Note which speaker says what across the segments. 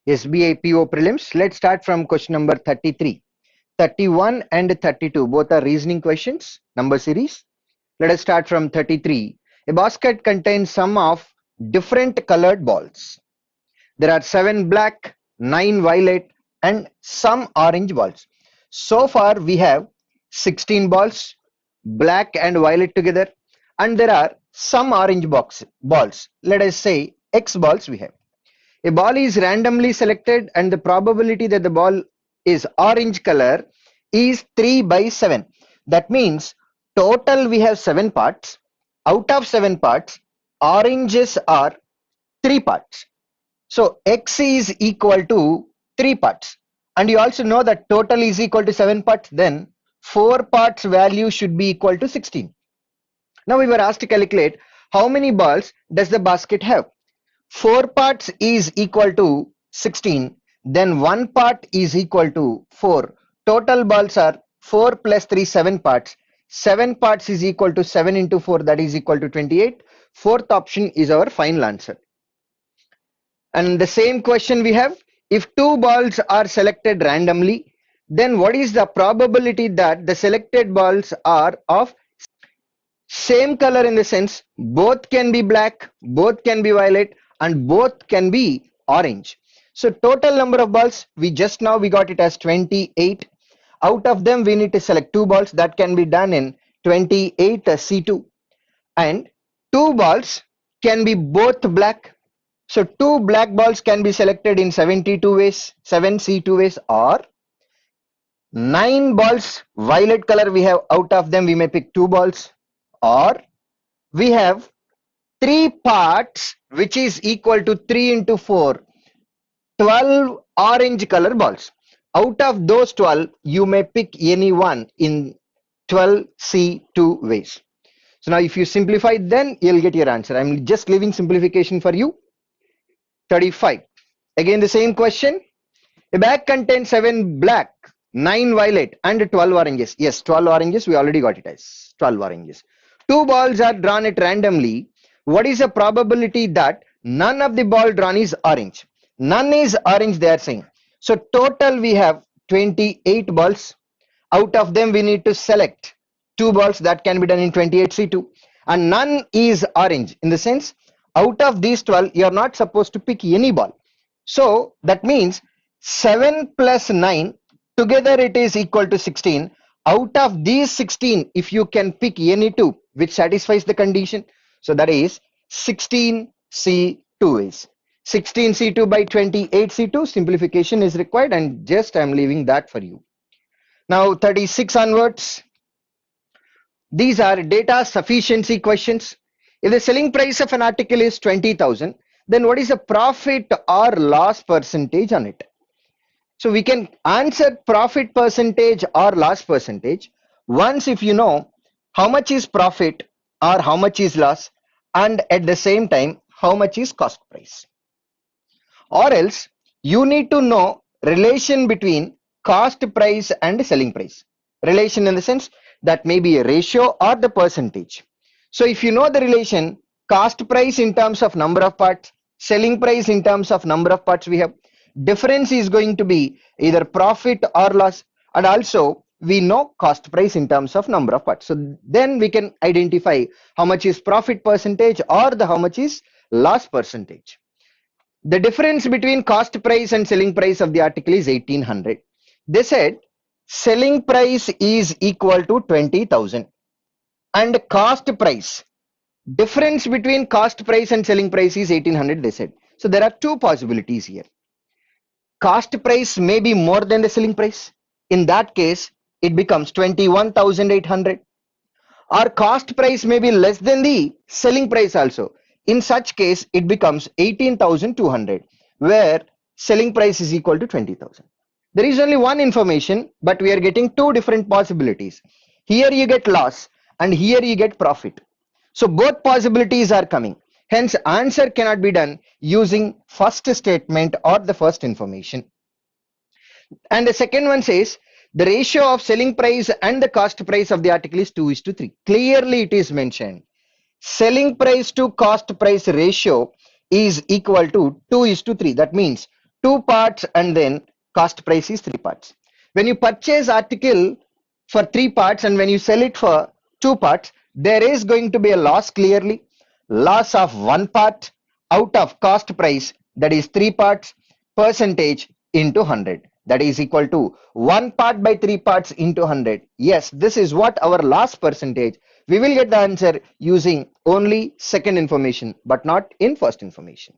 Speaker 1: SBI PO prelims. Let's start from question number 33. 31 and 32 both are reasoning questions, number series. Let us start from 33. A basket contains some of different colored balls. There are 7 black, 9 violet and some orange balls. So far we have 16 balls, black and violet together, and there are some orange balls. Let us say X balls we have. A ball is randomly selected and the probability that the ball is orange color is 3 by 7. That means total we have 7 parts. Out of 7 parts, oranges are 3 parts. So X is equal to 3 parts. And you also know that total is equal to 7 parts. Then 4 parts value should be equal to 16. Now we were asked to calculate how many balls does the basket have. 4 parts is equal to 16, then 1 part is equal to 4. Total balls are 4 plus 3, 7 parts. 7 parts is equal to 7 into 4, that is equal to 28. Fourth option is our final answer. And the same question we have, if 2 balls are selected randomly, then what is the probability that the selected balls are of same color, in the sense both can be black, both can be violet and both can be orange. So total number of balls, we got it as 28. Out of them we need to select 2 balls. That can be done in 28 C2, and 2 balls can be both black. So 2 black balls can be selected in 72 ways, 7 C2 ways, or 9 balls violet color we have. Out of them we may pick 2 balls, or we have 3 parts which is equal to 3 into 4, 12 orange color balls. Out of those 12 you may pick any one in 12 C2 ways. So now if you simplify, then you'll get your answer. I'm just leaving simplification for you. 35. Again the same question. A bag contains 7 black, 9 violet and 12 oranges. Yes, 12 oranges, we already got it as 12 oranges. 2 balls are drawn at randomly. What is the probability that none of the ball drawn is orange? None is orange, they are saying. So total we have 28 balls. Out of them we need to select 2 balls. That can be done in 28 C2. And none is orange, in the sense out of these 12 you are not supposed to pick any ball. So that means 7 plus 9 together it is equal to 16. Out of these 16, if you can pick any 2 which satisfies the condition, so that is 16 C2 is 16 C2 by 28 C2. Simplification is required, and just I'm leaving that for you. Now 36 onwards, these are data sufficiency questions. If the selling price of an article is 20,000, then what is the profit or loss percentage on it? So we can answer profit percentage or loss percentage once if you know how much is profit or how much is loss, and at the same time how much is cost price. Or else you need to know relation between cost price and selling price. Relation in the sense that may be a ratio or the percentage. So if you know the relation, cost price in terms of number of parts, selling price in terms of number of parts we have, difference is going to be either profit or loss, and also we know cost price in terms of number of parts. So then we can identify how much is profit percentage or how much is loss percentage. The difference between cost price and selling price of the article is 1800. They said selling price is equal to 20,000 and cost price, difference between cost price and selling price is 1800, they said. So there are 2 possibilities here. Cost price may be more than the selling price. In that case it becomes 21,800, or cost price may be less than the selling price also. In such case it becomes 18,200, where selling price is equal to 20,000. There is only one information, but we are getting 2 different possibilities. Here you get loss and here you get profit. So both possibilities are coming. Hence answer cannot be done using first statement or the first information. And the second one says the ratio of selling price and the cost price of the article is 2:3. Clearly it is mentioned selling price to cost price ratio is equal to 2:3. That means 2 parts, and then cost price is 3 parts. When you purchase article for 3 parts and when you sell it for 2 parts, there is going to be a loss clearly. Loss of 1 part out of cost price, that is 3 parts, percentage into 100. That is equal to 1 part by 3 parts into 100. Yes, this is what our loss percentage. We will get the answer using only second information, but not in first information.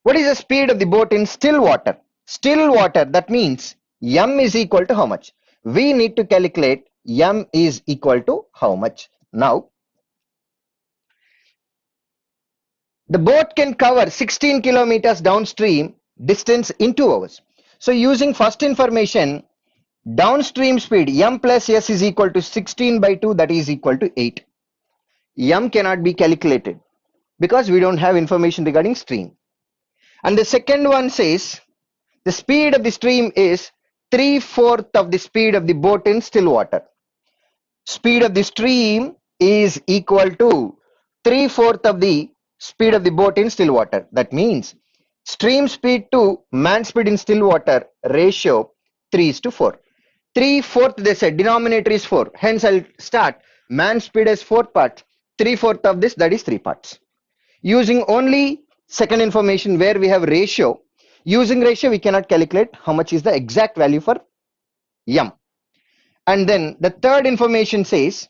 Speaker 1: What is the speed of the boat in still water? Still water, that means m is equal to how much? We need to calculate m is equal to how much. Now, the boat can cover 16 kilometers downstream distance in 2 hours. So using first information, downstream speed m plus s is equal to 16 by 2, that is equal to 8. M cannot be calculated because we don't have information regarding stream. And the second one says the speed of the stream is 3/4 of the speed of the boat in still water. Speed of the stream is equal to 3/4 of the speed of the boat in still water. That means stream speed to man speed in still water ratio 3:4. 3/4, they said denominator is 4. Hence I'll start man speed as 4 parts. 3/4 of this, that is 3 parts. Using only second information where we have ratio. Using ratio, we cannot calculate how much is the exact value for m. And then the third information says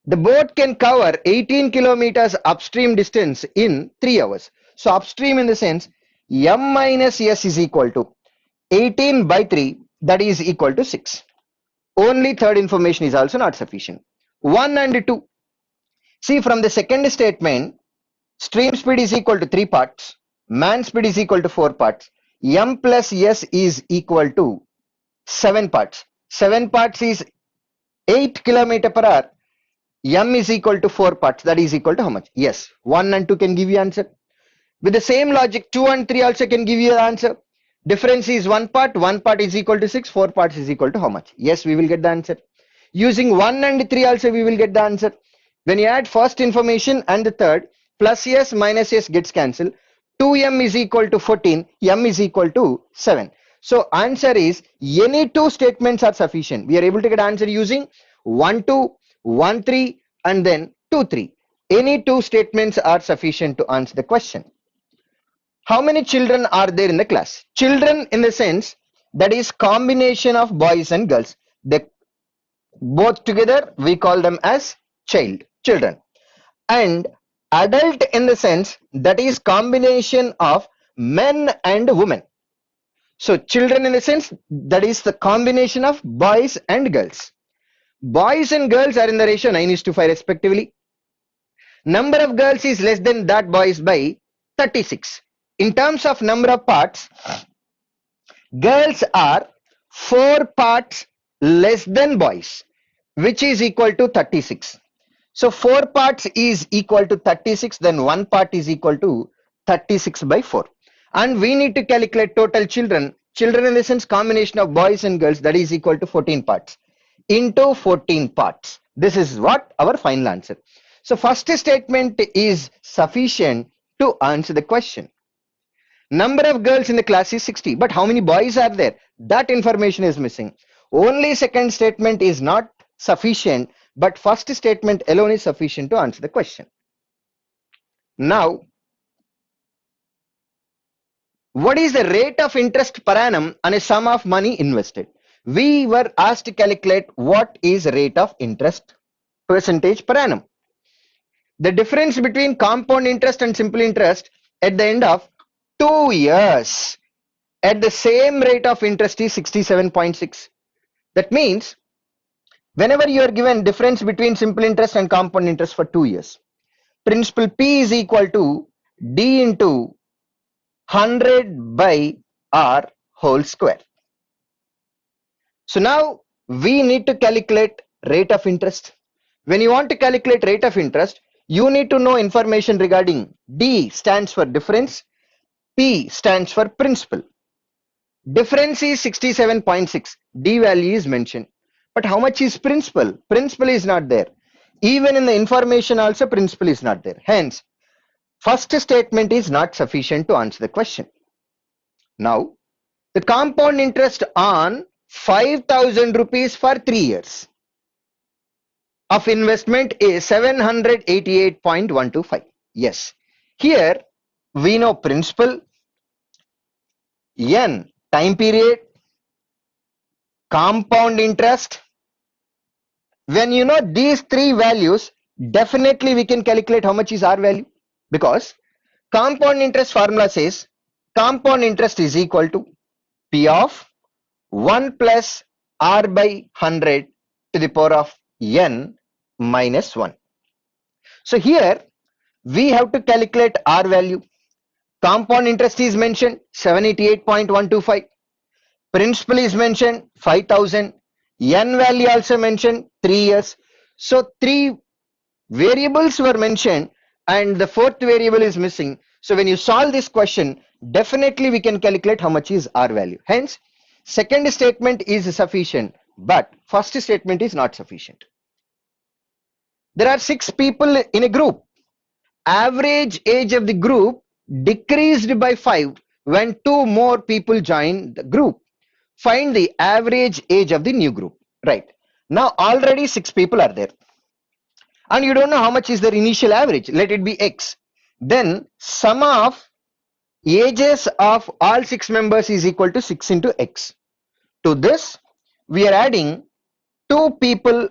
Speaker 1: the boat can cover 18 kilometers upstream distance in 3 hours. So upstream in the sense m minus s is equal to 18 by 3, that is equal to 6. Only third information is also not sufficient. 1 and 2. See, from the second statement, stream speed is equal to 3 parts, man speed is equal to 4 parts, m plus s is equal to 7 parts. 7 parts is 8 km per hour. M is equal to 4 parts, that is equal to how much? Yes, 1 and 2 can give you answer. With the same logic, 2 and 3 also can give you the answer. Difference is 1 part is equal to 6, 4 parts is equal to how much? Yes, we will get the answer. Using 1 and 3 also we will get the answer. When you add first information and the third, plus s minus s gets cancelled. 2m is equal to 14, m is equal to 7. So answer is any 2 statements are sufficient. We are able to get answer using 1 2, 1 3 and then 2 3. Any 2 statements are sufficient to answer the question. How many children are there in the class? Children in the sense that is combination of boys and girls. They both together we call them as children. And adult in the sense that is combination of men and women. So children in the sense that is the combination of boys and girls. Boys and girls are in the ratio 9:5 respectively. Number of girls is less than that boys by 36. In terms of number of parts, girls are 4 parts less than boys, which is equal to 36. So 4 parts is equal to 36, then 1 part is equal to 36 by 4. And we need to calculate total children. Children in the sense combination of boys and girls, that is equal to 14 parts into 14 parts. This is what our final answer. So first statement is sufficient to answer the question. Number of girls in the class is 60, but how many boys are there? That information is missing. Only second statement is not sufficient, but first statement alone is sufficient to answer the question. Now, what is the rate of interest per annum on a sum of money invested? We were asked to calculate what is rate of interest percentage per annum. The difference between compound interest and simple interest at the end of 2 years at the same rate of interest is 67.6. That means whenever you are given difference between simple interest and compound interest for 2 years, principal P is equal to D into 100 by R whole square. So now we need to calculate rate of interest. When you want to calculate rate of interest, you need to know information regarding D stands for difference, P stands for principal. Difference is 67.6. D value is mentioned. But how much is principal? Principal is not there. Even in the information also principal is not there. Hence, first statement is not sufficient to answer the question. Now, the compound interest on 5,000 rupees for 3 years of investment is 788.125. Yes. Here we know principal, N time period, compound interest. When you know these three values, definitely we can calculate how much is R value, because compound interest formula says compound interest is equal to P of 1 plus R by 100 to the power of N minus 1. So here we have to calculate R value. Compound interest is mentioned 788.125. Principal is mentioned 5,000. N value also mentioned 3 years. So three variables were mentioned and the fourth variable is missing. So when you solve this question, definitely we can calculate how much is R value. Hence, second statement is sufficient, but first statement is not sufficient. There are 6 people in a group. Average age of the group decreased by 5 when 2 more people join the group. Find the average age of the new group. Right. Now already 6 people are there. And you don't know how much is their initial average. Let it be X. Then sum of ages of all 6 members is equal to 6 into X. To this, we are adding 2 people,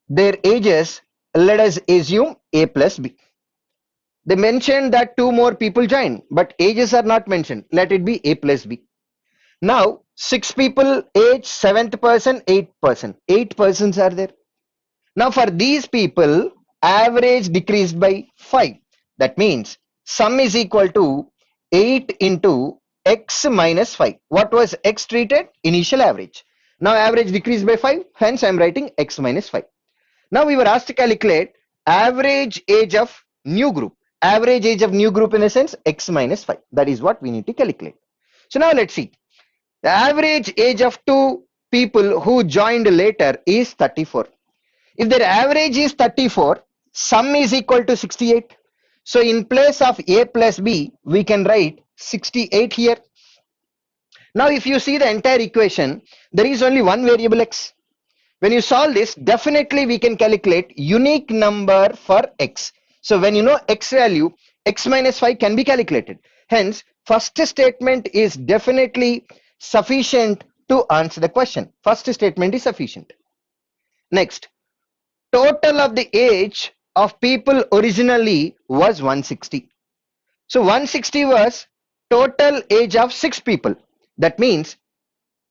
Speaker 1: their ages, let us assume A plus B. They mentioned that 2 more people join, but ages are not mentioned. Let it be A plus B. Now, 6 people, age 7th person, 8th person. 8 persons are there. Now, for these people, average decreased by 5. That means sum is equal to 8 into X minus 5. What was X treated? Initial average. Now, average decreased by 5. Hence, I am writing X minus 5. Now, we were asked to calculate average age of new group. Average age of new group in a sense, X minus 5. That is what we need to calculate. So now let's see. The average age of 2 people who joined later is 34. If their average is 34, sum is equal to 68. So in place of A plus B, we can write 68 here. Now if you see the entire equation, there is only one variable X. When you solve this, definitely we can calculate unique number for X. So when you know X value, X minus 5 can be calculated. Hence, first statement is definitely sufficient to answer the question. First statement is sufficient. Next, total of the age of people originally was 160. So 160 was total age of 6 people. That means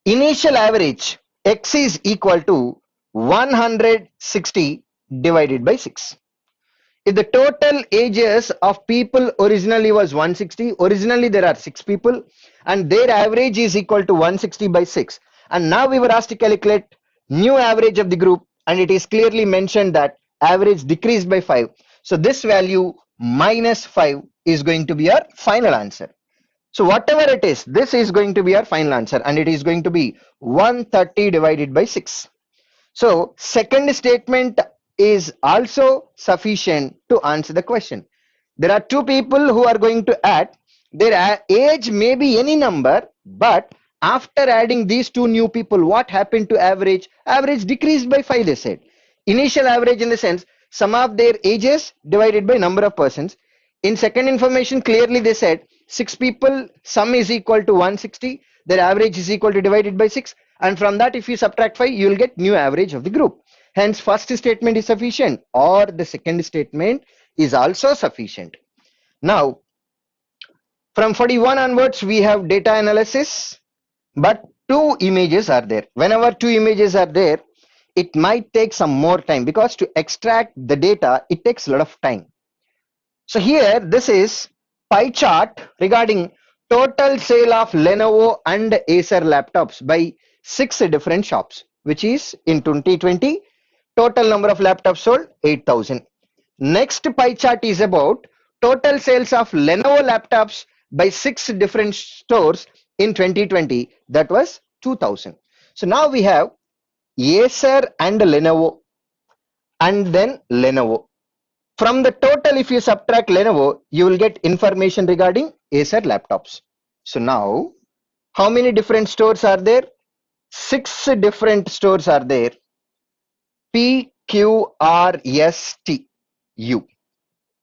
Speaker 1: initial average X is equal to 160 divided by 6. If the total ages of people originally was 160, originally there are 6 people and their average is equal to 160 by 6. And now we were asked to calculate new average of the group, and it is clearly mentioned that average decreased by 5. So this value minus 5 is going to be our final answer. So whatever it is, this is going to be our final answer, and it is going to be 130 divided by 6. So second statement is also sufficient to answer the question. There are 2 people who are going to add. Their age may be any number, but after adding these 2 new people, what happened to average? Average decreased by 5, they said. Initial average in the sense, sum of their ages divided by number of persons. In second information, clearly they said 6 people, sum is equal to 160. Their average is equal to divided by 6. And from that, if you subtract 5, you will get new average of the group. Hence, first statement is sufficient, or the second statement is also sufficient. Now, from 41 onwards, we have data analysis, but 2 images are there. Whenever 2 images are there, it might take some more time, because to extract the data, it takes a lot of time. So here, this is pie chart regarding total sale of Lenovo and Acer laptops by 6 different shops, which is in 2020. Total number of laptops sold 8,000. Next pie chart is about total sales of Lenovo laptops by 6 different stores in 2020. That was 2,000. So now we have Acer and Lenovo, and then Lenovo. From the total, if you subtract Lenovo, you will get information regarding Acer laptops. So now How many different stores are there? 6 different stores are there. P, Q, R, S, T, U.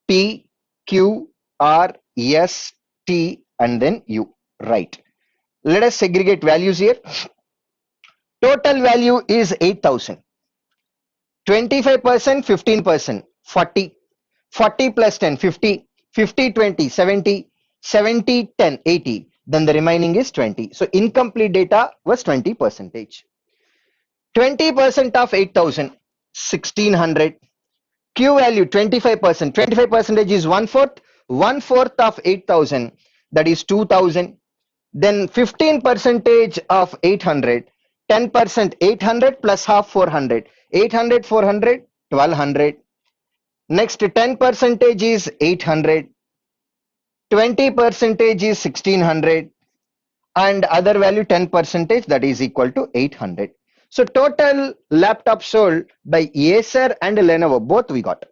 Speaker 1: P, Q, R, S, T, and then U. Right. Let us segregate values here. Total value is 8,000. 25%, 15%, 40. 40 plus 10, 50. 50, 20, 70. 70, 10, 80. Then the remaining is 20. So incomplete data was 20%. 20% of 8,000, 1,600. Q value 25%. 25% is 1/4. 1/4 of 8,000, that is 2,000. Then 15% of 800. 10% 800 plus half 400. 800, 400, 1,200. Next 10% is 800. 20% is 1,600. And other value 10%, that is equal to 800. So total laptop sold by Acer and Lenovo, both we got.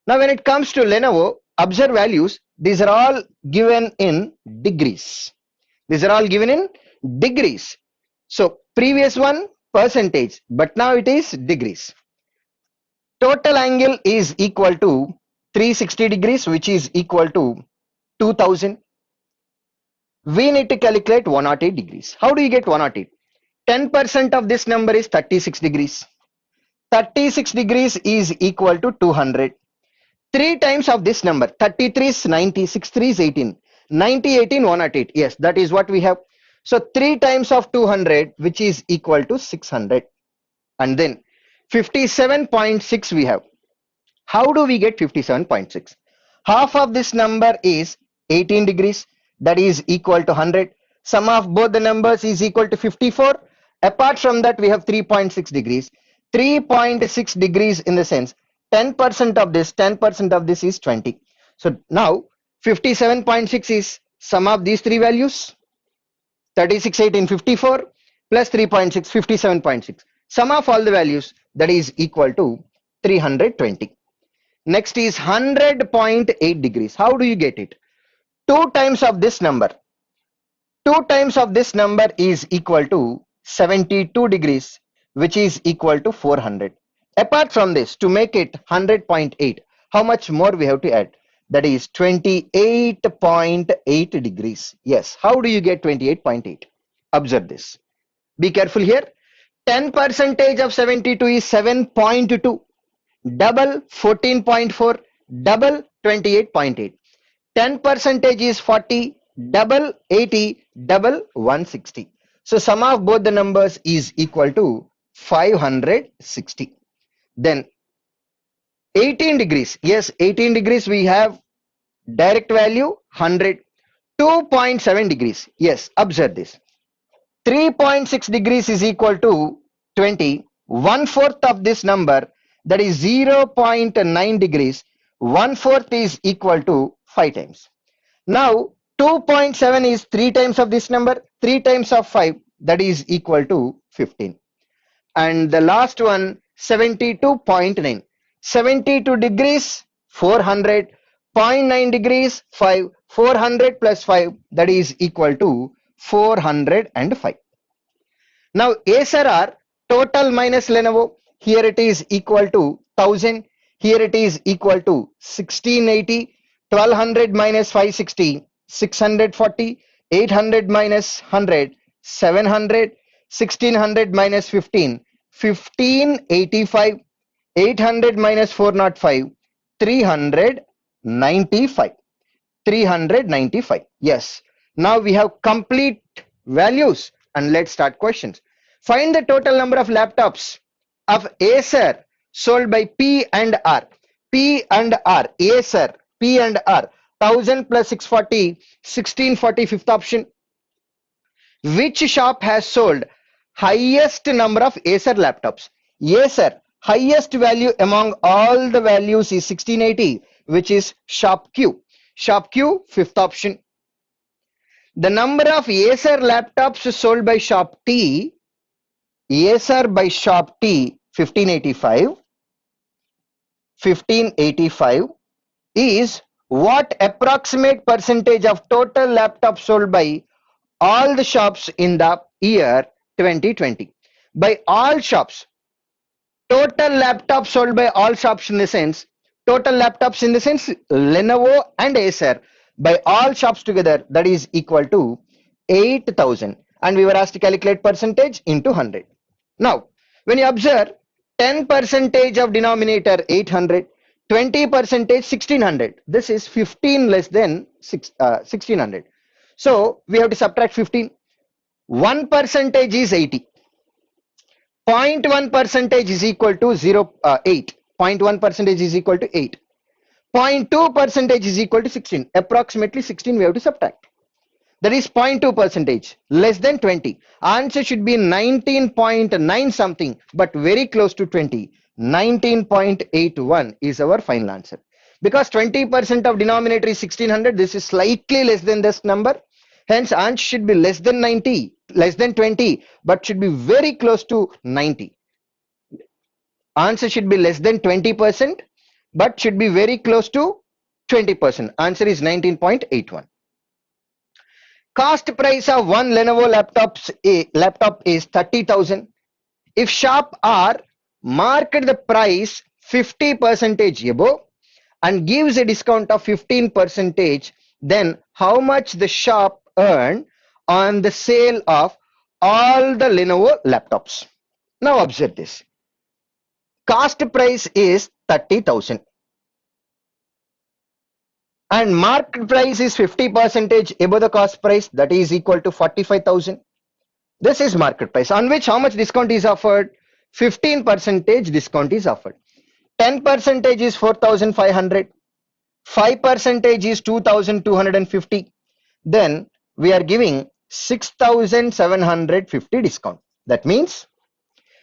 Speaker 1: Now when it comes to Lenovo, observe values. These are all given in degrees. These are all given in degrees. So previous one percentage, but now it is degrees. Total angle is equal to 360 degrees, which is equal to 2000. We need to calculate 108 degrees. How do you get 108? 10% of this number is 36 degrees. 36 degrees is equal to 200. 3 times of this number, 33 is 90, 63 is 18. 90, 18, 108. Yes, that is what we have. So 3 times of 200, which is equal to 600. And then 57.6 we have. How do we get 57.6? Half of this number is 18 degrees. That is equal to 100. Sum of both the numbers is equal to 54. Apart from that, we have 3.6 degrees. 3.6 degrees in the sense 10% of this is 20. So now 57.6 is sum of these three values. 36, 18, 54 plus 3.6, 57.6. Sum of all the values, that is equal to 320. Next is 100.8 degrees. How do you get it? 2 times of this number. 2 times of this number is equal to 72 degrees, which is equal to 400. Apart from this, to make it 100.8, how much more we have to add? That is 28.8 degrees. Yes, how do you get 28.8? Observe this. Be careful here. 10% of 72 is 7.2. Double 14.4. Double 28.8. 10% is 40. Double 80. Double 160. So sum of both the numbers is equal to 560. Then 18 degrees. Yes, 18 degrees we have direct value 100. 2.7 degrees. Yes, observe this. 3.6 degrees is equal to 20. 1/4 of this number, that is 0.9 degrees. 1/4 is equal to 5 times. Now 2.7 is 3 times of this number. 3 times of 5, that is equal to 15. And the last one, 72.9. 72 degrees 400. 0.9 degrees 5. 400 plus 5, that is equal to 405. Now Acer total minus Lenovo. Here it is equal to 1000. Here it is equal to 1680. 1200 minus 560, 640. 800 minus 100, 700. 1600 minus 15, 1585. 800 minus 405, 395. 395. Yes. Now we have complete values and let's start questions. Find the total number of laptops of Acer sold by P and R. P and R. Acer. P and R. 1000 plus 640. 1640. Fifth option. Which shop has sold highest number of Acer laptops? Acer. Highest value among all the values is 1680, which is shop Q. Shop Q, fifth option. The number of Acer laptops sold by shop T, Acer by shop T, 1585. 1585 is what approximate percentage of total laptops sold by all the shops in the year 2020. By all shops, total laptops sold by all shops in the sense, total laptops in the sense Lenovo and Acer by all shops together, that is equal to 8,000, and we were asked to calculate percentage into 100. Now, when you observe 10 percentage of denominator 800, 20 percentage 1600, this is 15 less than 1600. So we have to subtract 15. 1 percentage is 80. 0.1 percentage is equal to 8. 0.1 percentage is equal to 8. 0.2 percentage is equal to 16. Approximately 16 we have to subtract. That is 0.2 percentage, less than 20. Answer should be 19.9 something, but very close to 20. 19.81 is our final answer. Because 20% of denominator is 1600, this is slightly less than this number. Hence, answer should be less than 90, less than 20, but should be very close to 90. Answer should be less than 20%, but should be very close to 20%. Answer is 19.81. Cost price of one Lenovo laptop is 30,000. If shop R marked the price 50% above and gives a discount of 15%, then how much the shop earn on the sale of all the Lenovo laptops? Now observe this. Cost price is 30,000 and market price is 50% above the cost price, that is equal to 45,000. This is market price on which how much discount is offered? 15% discount is offered. 10% is 4,500. 5% is 2,250. Then we are giving 6,750 discount. That means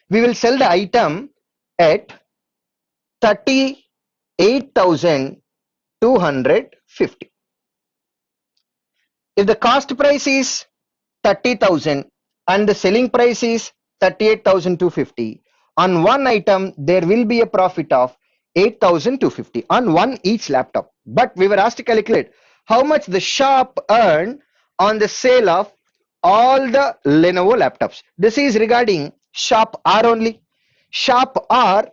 Speaker 1: we will sell the item at 38,250. If the cost price is 30,000 and the selling price is 38,250, on one item there will be a profit of 8,250 on one each laptop. But we were asked to calculate how much the shop earned on the sale of all the Lenovo laptops. This is regarding shop R only. Shop R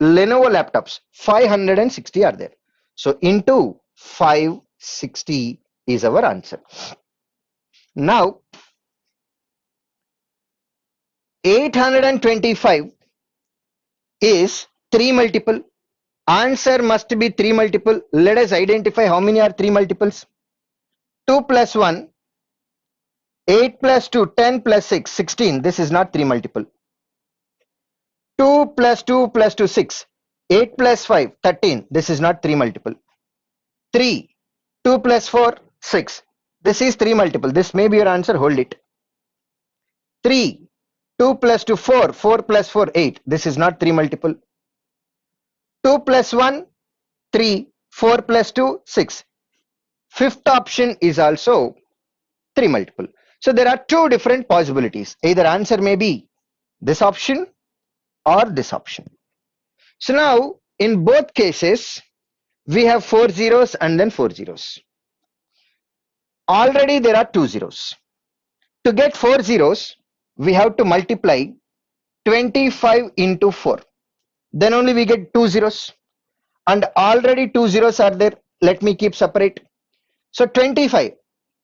Speaker 1: Lenovo laptops 560 are there. So into 560 is our answer. Now 825 is 3 multiple. Answer must be 3 multiple. Let us identify how many are 3 multiples. 2 plus 1, 8 plus 2, 10 plus 6, 16. This is not 3 multiple. 2 plus 2 plus 2, 6. 8 plus 5, 13. This is not 3 multiple. 3, 2 plus 4, 6. This is 3 multiple. This may be your answer. Hold it. 3, 2 plus 2, 4. 4 plus 4, 8. This is not 3 multiple. 2 plus 1, 3. 4 plus 2, 6. Fifth option is also 3 multiple. So there are two different possibilities. Either answer may be this option or this option. So now in both cases we have 4 zeros and then 4 zeros. Already there are 2 zeros. To get 4 zeros we have to multiply 25 into 4. Then only we get 2 zeros. And already 2 zeros are there. Let me keep separate. So 25.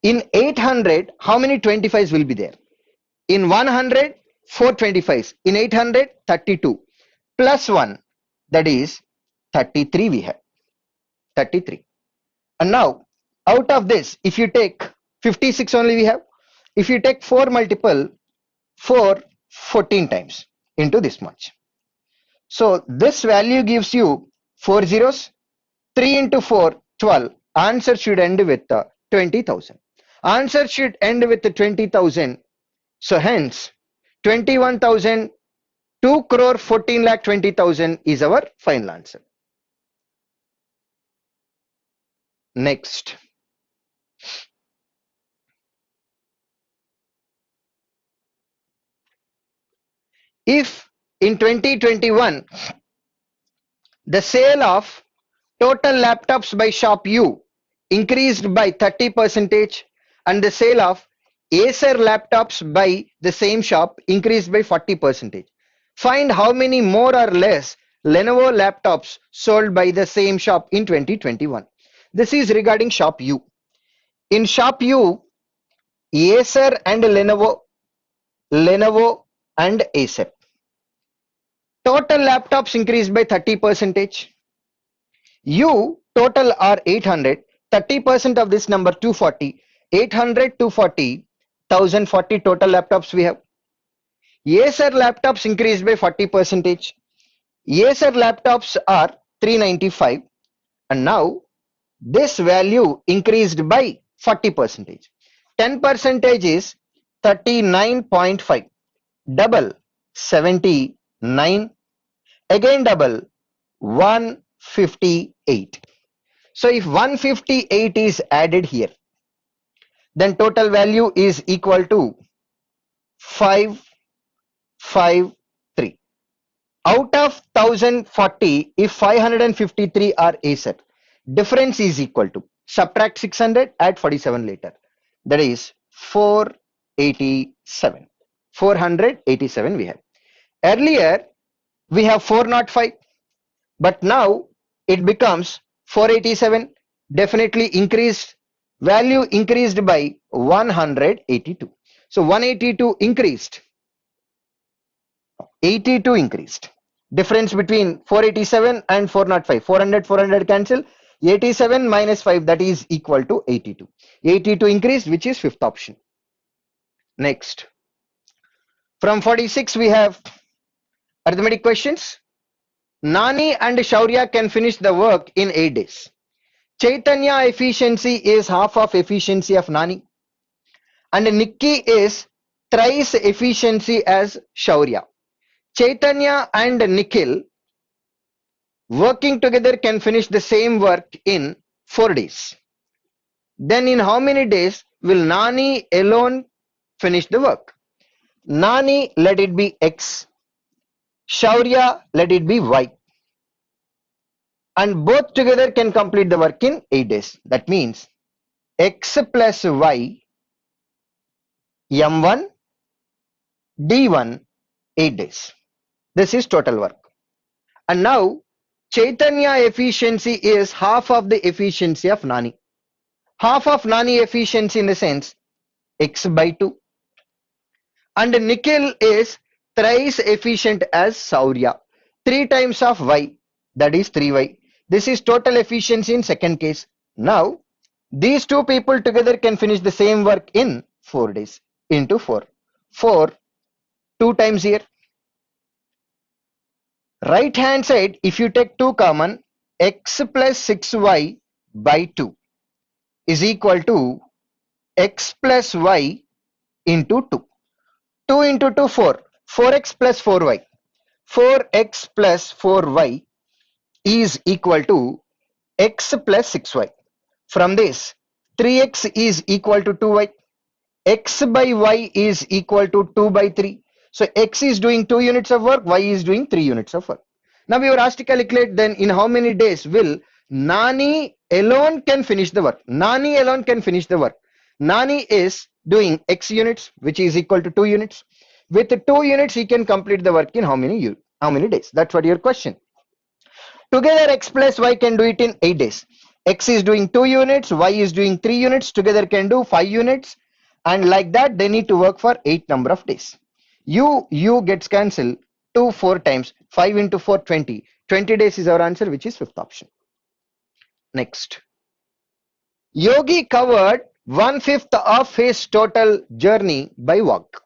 Speaker 1: In 800, how many 25s will be there? In 100, 4 25s. In 800, 32. Plus 1, that is 33 we have. 33. And now, out of this, if you take 56 only we have. If you take 4 multiple, 4, 14 times into this much. So this value gives you 4 zeros. 3 into 4, 12. Answer should end with 20,000. Answer should end with 20,000. So hence 21,000, 2 crore 14 lakh 20,000 is our final answer. Next. If in 2021 the sale of total laptops by shop U increased by 30% and the sale of Acer laptops by the same shop increased by 40%. Find how many more or less Lenovo laptops sold by the same shop in 2021. This is regarding shop U. In shop U, Acer and Lenovo and Acer. Total laptops increased by 30%. U total are 800. 30% of this number 240. 800 240 1040 total laptops we have. Acer laptops increased by 40%. Acer laptops are 395 and now this value increased by 40%. 10% is 39.5. Double 79. Again double 158. So if 158 is added here, then total value is equal to 553. Out of 1040, if 553 are Acer, difference is equal to, subtract 600, add 47 later. That is 487. 487 we have. Earlier, we have 405, but now it becomes 487. Definitely increased, value increased by 182. So 182 increased, 82 increased. Difference between 487 and 405. 400 cancel. 87 minus 5, that is equal to 82. 82 increased, which is fifth option. Next. From 46 we have arithmetic questions. Nani and Shaurya can finish the work in 8 days. Chaitanya efficiency is half of efficiency of Nani. And Nikki is thrice efficiency as Shaurya. Chaitanya and Nikhil working together can finish the same work in 4 days. Then in how many days will Nani alone finish the work? Nani, let it be X. Shaurya, let it be Y. And both together can complete the work in 8 days. That means X plus Y, M1, D1, 8 days. This is total work. And now Chaitanya efficiency is half of the efficiency of Nani. Half of Nani efficiency in the sense X by 2. And Nikhil is thrice efficient as Shaurya. 3 times of Y, that is 3Y. This is total efficiency in second case. Now these two people together can finish the same work in 4 days into 4. 4, 2 times here. Right hand side, if you take 2 common, X plus 6Y by 2 is equal to X plus Y into 2. 2 into 2, 4. 4X plus 4Y. 4X plus 4Y is equal to X plus 6Y. From this, 3X is equal to 2Y. X by Y is equal to 2 by 3. So X is doing 2 units of work, Y is doing 3 units of work. Now we were asked to calculate then in how many days will Nani alone can finish the work. Nani alone can finish the work. Nani is doing X units, which is equal to 2 units. With 2 units, he can complete the work in how many days? That's what your question. Together X plus Y can do it in 8 days. X is doing 2 units, Y is doing 3 units, together can do 5 units, and like that they need to work for 8 number of days. U gets cancelled 2 4 times. 5 into 4 20. 20 days is our answer, which is fifth option. Next. Yogi covered 1/5 of his total journey by walk,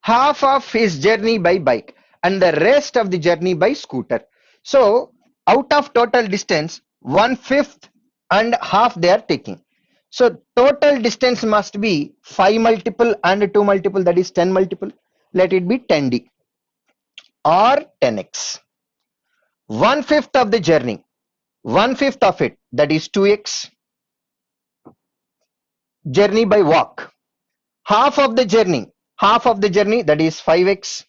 Speaker 1: half of his journey by bike, and the rest of the journey by scooter. So out of total distance, 1/5 and half they are taking. So total distance must be 5 multiple and 2 multiple, that is 10 multiple. Let it be 10D or 10x. 1/5 of the journey, 1/5 of it, that is 2x. Journey by walk. Half of the journey, that is 5x.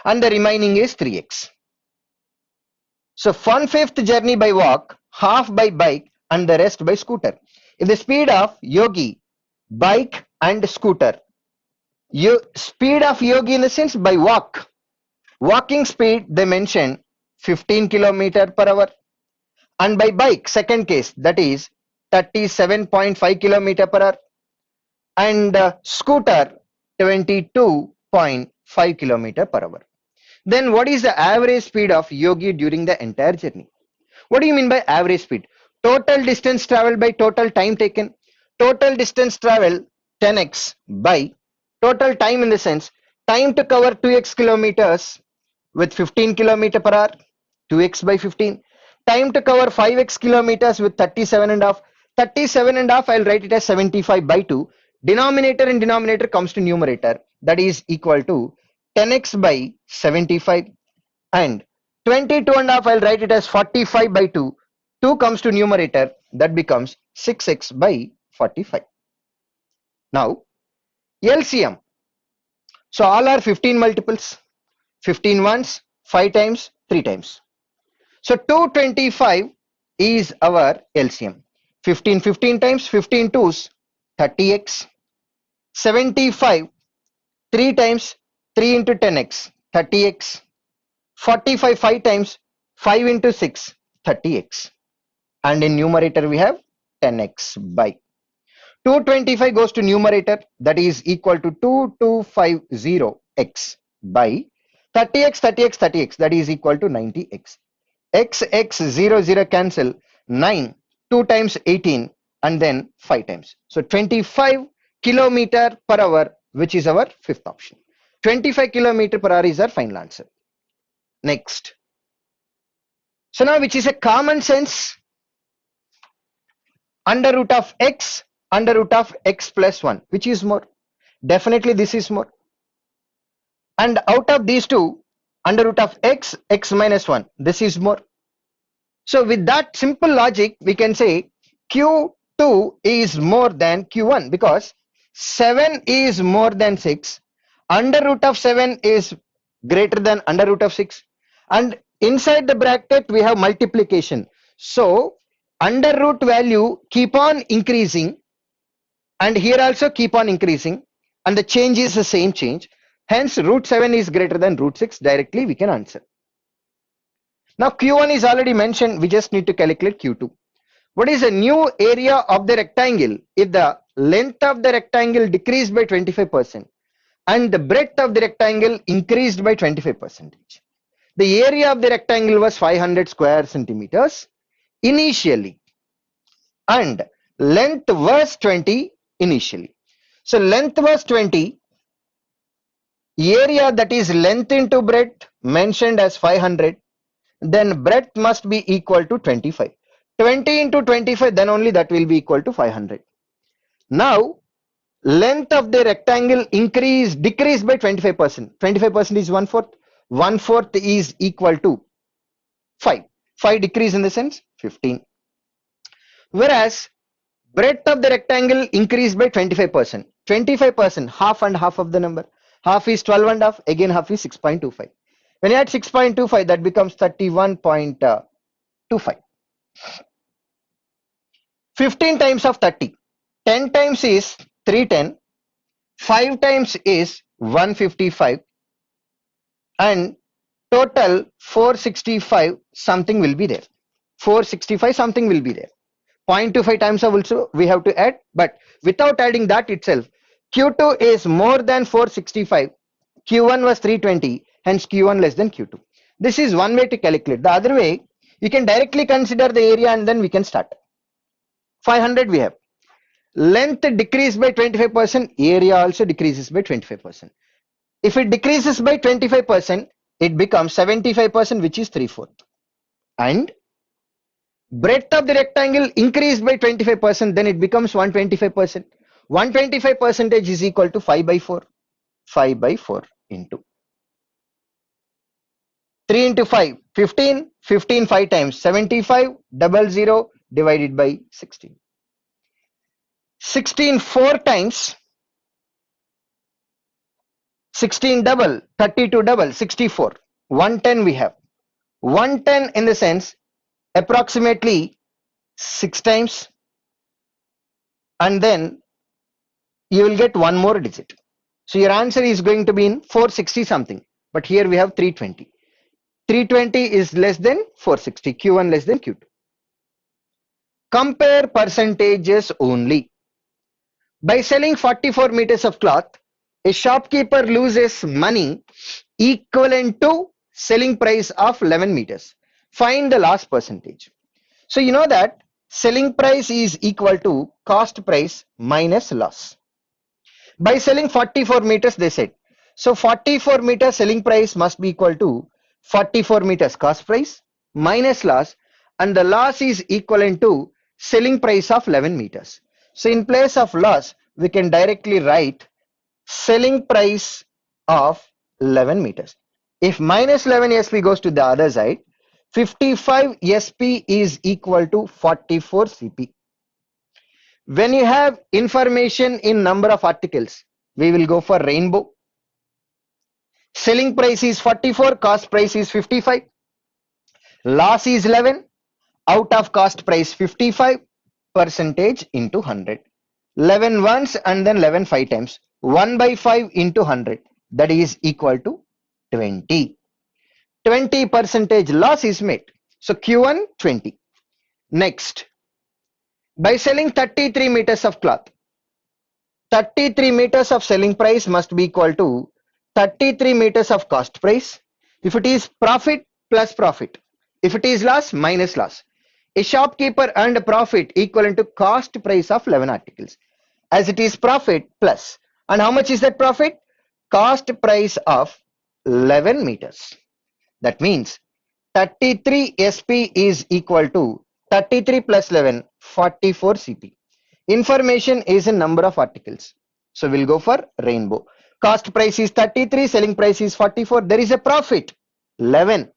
Speaker 1: And the remaining is 3x. So 1/5 journey by walk, half by bike, and the rest by scooter. If the speed of Yogi, bike and scooter, speed of Yogi in the sense by walking speed they mention 15 kilometer per hour, and by bike second case that is 37.5 kilometer per hour, and scooter 22.5 kilometer per hour. Then what is the average speed of Yogi during the entire journey? What do you mean by average speed? Total distance traveled by total time taken. Total distance travel 10x by total time in the sense time to cover 2x kilometers with 15 kilometer per hour, 2x by 15. Time to cover 5x kilometers with 37 and a half. 37 and a half, I'll write it as 75 by 2. Denominator and denominator comes to numerator, that is equal to 10x by 75, and 22 and a half, I'll write it as 45 by 2. 2 comes to numerator, that becomes 6x by 45. Now LCM. So all are 15 multiples. 15 once, 5 times, 3 times. So 225 is our LCM. 15 times, 15 twos, 30x. 75, 3 times, 3 into 10x, 30x. 45, 5 times, 5 into 6, 30x. And in numerator we have 10x by. 225 goes to numerator, that is equal to 2250x by 30x, 30x, 30x, that is equal to 90x. X, 0, 0 cancel, 9, 2 times 18, and then 5 times. So 25 kilometer per hour, which is our fifth option. 25 kilometer per hour is our final answer. Next. So now which is a common sense? Under root of x, under root of x plus 1, which is more? Definitely this is more. And out of these two, under root of x, x minus 1, this is more. So with that simple logic, we can say Q2 is more than Q1 because 7 is more than 6. Under root of 7 is greater than under root of 6. And inside the bracket, we have multiplication. So under root value keep on increasing, and here also keep on increasing, and the change is the same change. Hence root 7 is greater than root 6. Directly we can answer. Now Q1 is already mentioned. We just need to calculate Q2. What is the new area of the rectangle if the length of the rectangle decreased by 25% and the breadth of the rectangle increased by 25%? The area of the rectangle was 500 square centimeters initially and length was 20 initially. So length was 20, area, that is length into breadth, mentioned as 500, then breadth must be equal to 25. 20 into 25, then only that will be equal to 500. Now length of the rectangle decreased by 25%. 25% is 1/4. 1/4 is equal to 5. 5 decrease in the sense 15. Whereas breadth of the rectangle increased by 25%. 25%, half and half of the number. Half is 12 and half, again half is 6.25. When you add 6.25, that becomes 31.25. 15 times of 30. 10 times is 310. 5 times is 155. And total 465 something will be there. 465 something will be there. 0.25 times also we have to add, but without adding that itself, Q2 is more than 465. Q1 was 320, hence Q1 less than Q2. This is one way to calculate. The other way, you can directly consider the area and then we can start. 500 we have. Length decreased by 25%, area also decreases by 25%. If it decreases by 25%, it becomes 75%, which is 3/4. And breadth of the rectangle increased by 25%, then it becomes 125%. 125% is equal to 5 by 4. 5 by 4 into 3 into 5, 15. 15 5 times, 75, 00 divided by 16. 16 4 times, 16 double, 32 double, 64. 110 we have. 110 in the sense approximately 6 times. and then you will get one more digit. So your answer is going to be in 460 something, but here we have 320. 320 is less than 460, Q1 less than Q2. Compare percentages only. By selling 44 meters of cloth, a shopkeeper loses money equivalent to selling price of 11 meters. Find the loss percentage. So you know that selling price is equal to cost price minus loss. By selling 44 meters, they said. So 44 meters selling price must be equal to 44 meters cost price minus loss, and the loss is equivalent to selling price of 11 meters. So in place of loss, we can directly write selling price of 11 meters. If minus 11 SP goes to the other side, 55 SP is equal to 44 CP. When you have information in number of articles, we will go for rainbow. Selling price is 44, cost price is 55. Loss is 11, out of cost price 55, percentage into 100. 11 once and then 11 5 times. 1 by 5 into 100, that is equal to 20. 20 percentage loss is made. So Q1 20. Next, by selling 33 meters of cloth, 33 meters of selling price must be equal to 33 meters of cost price. If it is profit plus profit, if it is loss minus loss. A shopkeeper earned a profit equivalent to cost price of 11 articles, as it is profit plus. And how much is that profit? Cost price of 11 meters. That means 33 SP is equal to 33 plus 11, 44 CP. Information is in number of articles. So we'll go for rainbow. Cost price is 33, selling price is 44. There is a profit 11.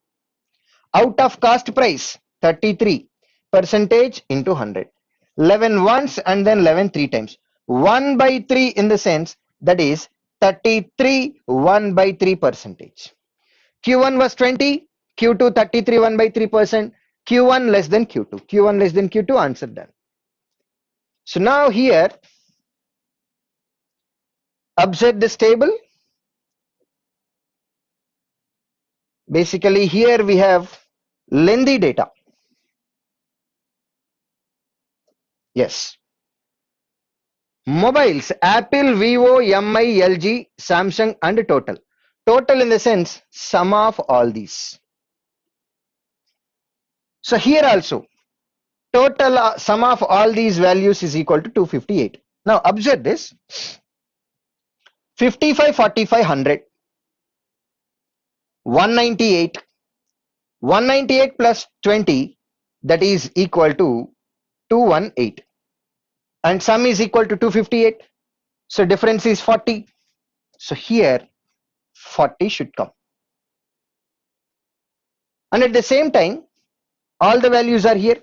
Speaker 1: Out of cost price 33, percentage into 100. 11 once and then 11 three times. 1 by 3 in the sense that is 33 1 by 3 percentage. Q1 was 20, Q2 33 1 by 3%, Q1 less than Q2. Q1 less than Q2, answer done. So now here, observe this table. Basically here we have lengthy data. Yes. Mobiles, Apple, Vivo, MI, LG, Samsung and total. Total in the sense sum of all these. So here also total sum of all these values is equal to 258. Now observe this. 55, 45, 100, 198, 198 plus 20, that is equal to 218, and sum is equal to 258. So difference is 40. So here 40 should come. And at the same time, all the values are here.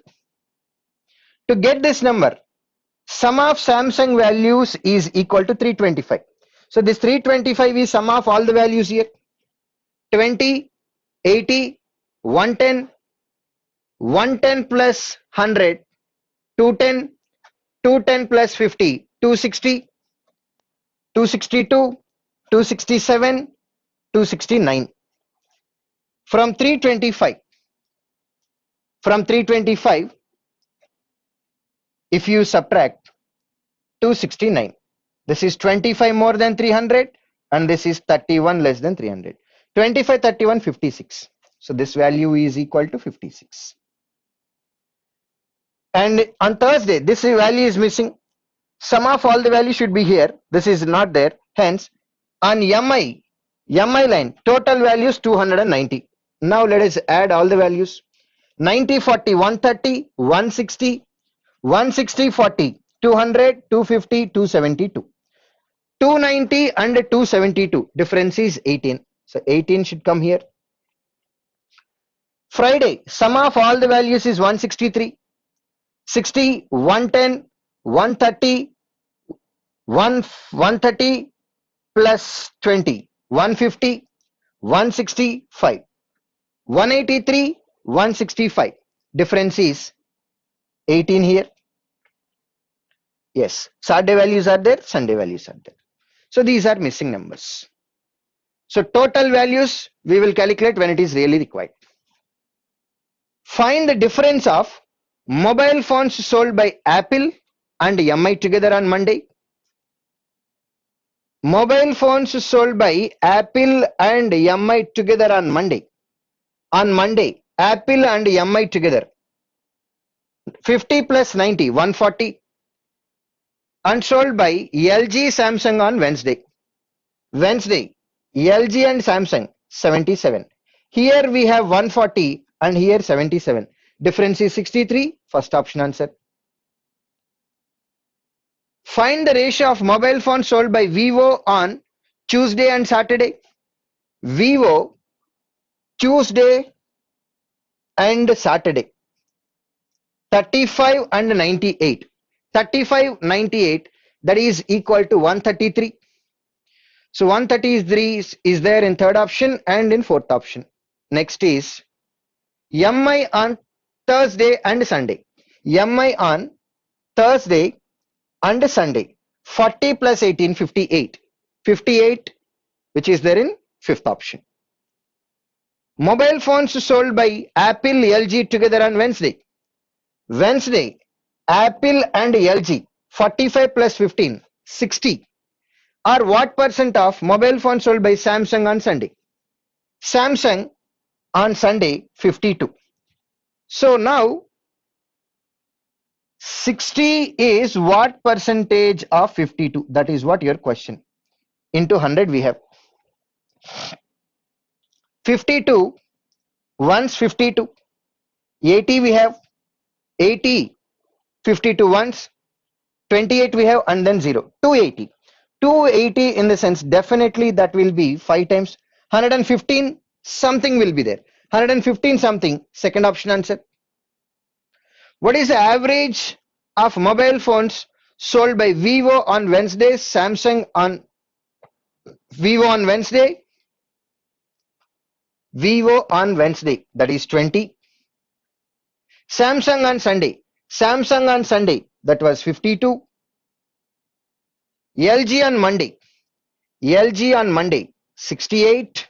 Speaker 1: To get this number, sum of Samsung values is equal to 325. So this 325 is sum of all the values here. 20, 80, 110, 110 plus 100, 210, 210 plus 50, 260, 262, 267, 269. From 325, if you subtract 269, this is 25 more than 300 and this is 31 less than 300. 25, 31, 56. So this value is equal to 56. And on Thursday, this value is missing. Sum of all the values should be here. This is not there. Hence, on MI line, total values 290. Now let us add all the values. 90, 40, 130, 160, 160, 40, 200, 250, 272. 290 and 272. Difference is 18. So 18 should come here. Friday, sum of all the values is 163, 60, 110, 130, 130 plus 20, 150, 165, 183, 165. Difference is 18 here. Yes, Saturday values are there, Sunday values are there. So these are missing numbers. So total values we will calculate when it is really required. Find the difference of mobile phones sold by Apple and MI together on Monday. Mobile phones sold by Apple and MI together on Monday. On Monday, Apple and MI together. 50 plus 90, 140. And sold by LG Samsung on Wednesday. Wednesday, LG and Samsung 77. Here we have 140 and here 77. Difference is 63. First option answer. Find the ratio of mobile phones sold by Vivo on Tuesday and Saturday. Vivo, Tuesday and Saturday. 35 and 98. 35, 98, that is equal to 133. So 133 is there in third option and in fourth option. Next is MI on Thursday and Sunday. MI on Thursday and Sunday. 40 plus 18, 58. 58, which is there in fifth option. Mobile phones sold by Apple, LG together on Wednesday. Wednesday, Apple and LG 45 plus 15, 60. Or what percent of mobile phones sold by Samsung on Sunday? Samsung on Sunday 52. So now 60 is what percentage of 52? That is what your question. Into 100 we have 52 once 52. 80 we have 80. 52 once, 28 we have, and then 0. 280. 280 in the sense definitely that will be 5 times 115 something will be there. 115 something, second option answer. What is the average of mobile phones sold by Vivo on Wednesday, Samsung on Vivo on Wednesday? Vivo on Wednesday, that is 20. Samsung on Sunday. Samsung on Sunday, that was 52. LG on Monday. LG on Monday, 68.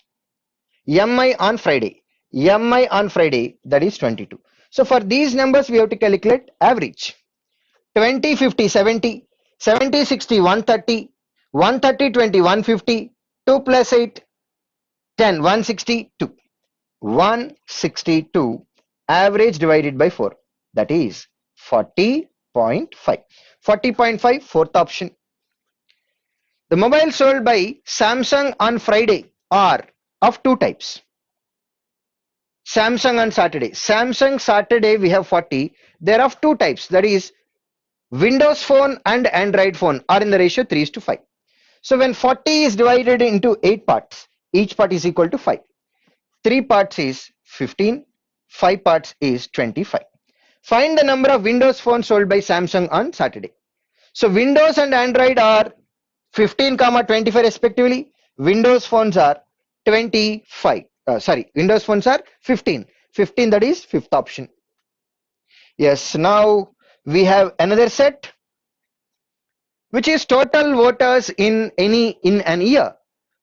Speaker 1: MI on Friday. MI on Friday, that is 22. So for these numbers, we have to calculate average. 20, 50, 70. 70, 60, 130. 130, 20, 150. 2 plus 8, 10, 162. 162. Average divided by 4. That is 40.5. 40.5, fourth option. The mobile sold by Samsung on Friday are of two types. Samsung on Saturday. Samsung Saturday we have 40. They are of two types. That is Windows phone and Android phone are in the ratio 3:5. So when 40 is divided into 8 parts, each part is equal to 5. 3 parts is 15. 5 parts is 25. Find the number of Windows phones sold by Samsung on Saturday. So Windows and Android are 15, 25 respectively. Windows phones are 25. Windows phones are 15. 15, that is fifth option. Yes, now we have another set, which is total voters in an year.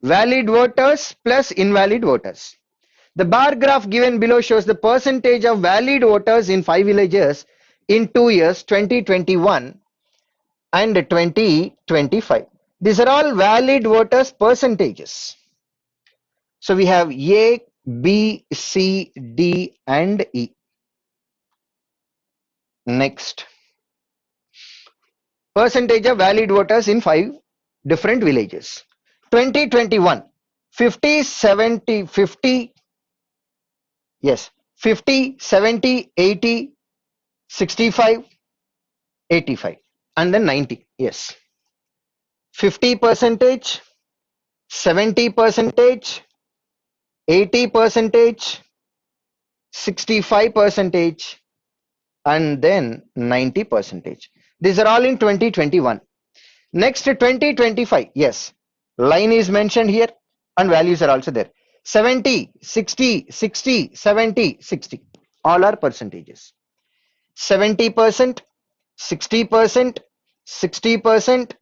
Speaker 1: Valid voters plus invalid voters. The bar graph given below shows the percentage of valid voters in 5 villages in 2 years, 2021 and 2025. These are all valid voters percentages. So we have A, B, C, D and E. Next. Percentage of valid voters in 5 different villages. 2021, 50, 70, 50. Yes, 50, 70, 80, 65, 85, and then 90. Yes. 50 percentage, 70 percentage, 80 percentage, 65 percentage, and then 90 percentage. These are all in 2021. Next, 2025. Yes, line is mentioned here and values are also there. 70, 60, 60, 70, 60. All are percentages. 70%, 60%, 60%,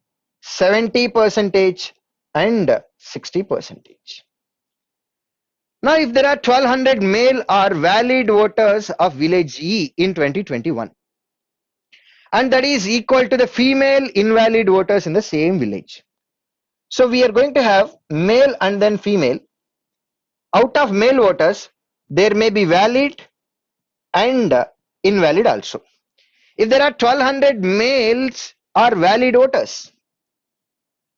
Speaker 1: 70% and 60%. Now, if there are 1200 male or valid voters of village E in 2021, and that is equal to the female invalid voters in the same village. So we are going to have male and then female. Out of male voters, there may be valid and invalid also. If there are 1200 males or valid voters,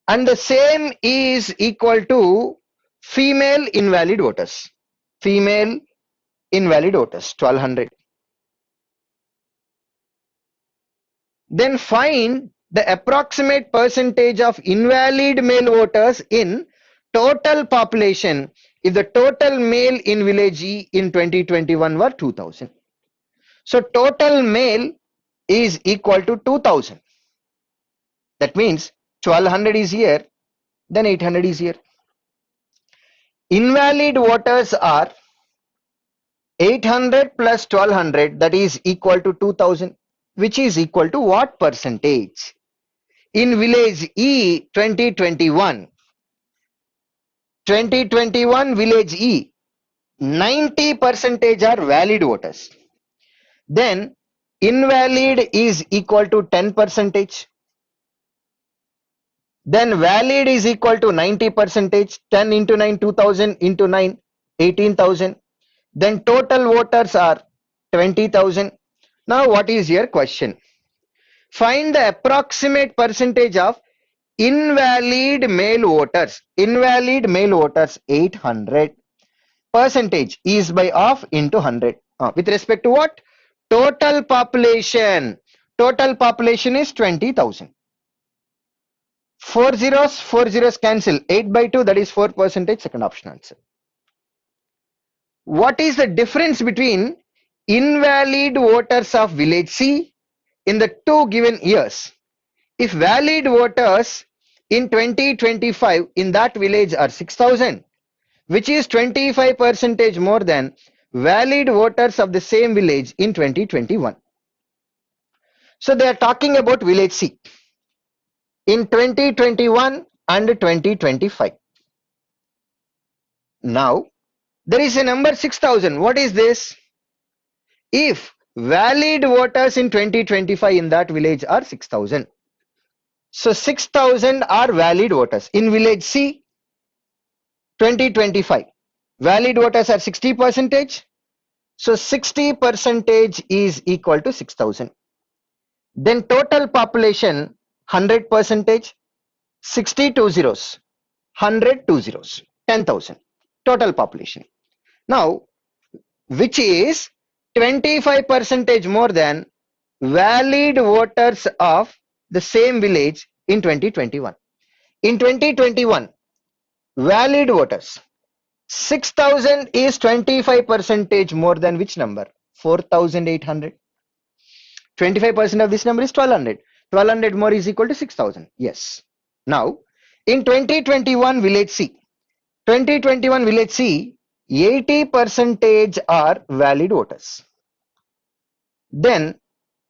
Speaker 1: and the same is equal to female invalid voters, female invalid voters 1200, then find the approximate percentage of invalid male voters in total population if the total male in village E in 2021 were 2000. So total male is equal to 2000. That means 1200 is here, then 800 is here. Invalid voters are 800 plus 1200, that is equal to 2000, which is equal to what percentage? In village E 2021 village E, 90% are valid voters. Then invalid is equal to 10%. Then valid is equal to 90%. 10 into 9, 2000 into 9, 18,000. Then total voters are 20,000. Now what is your question? Find the approximate percentage of invalid male voters. Invalid male voters 800. Percentage is by half into 100. With respect to what? Total population. Total population is 20,000. 4 zeros cancel. 8 by 2, that is 4%. Second option answer. What is the difference between invalid voters of village C in the two given years? If valid voters in 2025 in that village are 6,000, which is 25% more than valid voters of the same village in 2021. So they are talking about village C in 2021 and 2025. Now there is a number 6,000. What is this? If valid voters in 2025 in that village are 6,000. So 6,000 are valid voters. In village C 2025, valid voters are 60%. So 60% is equal to 6,000. Then total population 100%. 62 zeros. 100 2 zeros. 10,000. Total population. Now, which is 25% more than valid voters of the same village in 2021. In 2021, valid voters 6,000 is 25% more than which number? 4,800. 25% of this number is 1,200. 1,200 more is equal to 6,000. Yes. Now, in 2021 village C, 80% are valid voters. Then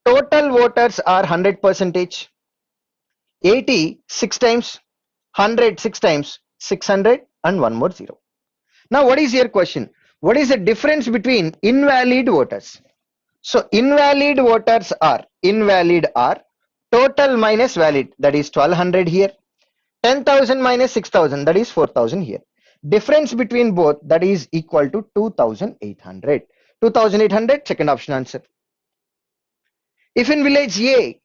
Speaker 1: total voters are 100%. 80 6 times, 100 6 times, 600 and one more zero. Now what is your question? What is the difference between invalid voters? So invalid voters are total minus valid, that is 1,200 here. 10,000 minus 6,000, that is 4,000 here. Difference between both, that is equal to 2,800. 2,800, second option answer. If in village A